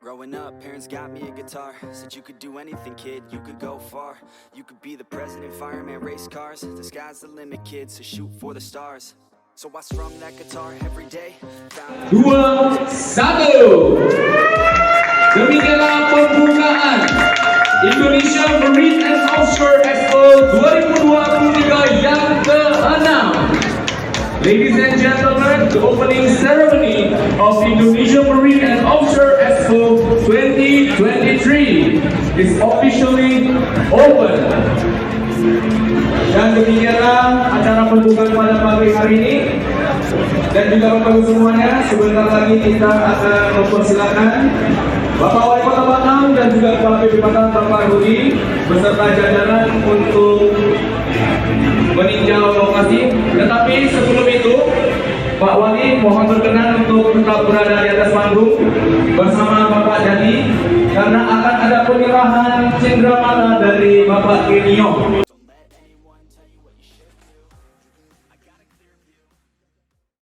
Growing up, parents got me a guitar. Said you could do anything, kid, you could go far. You could be the president, fireman, race cars. The sky's the limit, kid, so shoot for the stars. So I strum that guitar every day. 2, 1. Demikianlah pembukaan Indonesia Marine and Offshore Expo 2023 yang ke-6. Ladies and gentlemen, the opening ceremony of Indonesia Marine and Offshore Expo 2023 is officially open. Dan demikianlah acara pembukaan pada pagi hari ini. Dan juga Bapak Ibu semuanya, sebentar lagi kita akan mempersilakan Bapak Wali Kota Batam dan juga Kepala BP Batam Bapak Rudi beserta jajaran untuk meninjau lokasi. Tetapi sebelum itu, Pak Wali mohon berkenan untuk tetap berada di atas panggung bersama Bapak Jadi karena akan ada penyerahan cendera mata dari Bapak Genio.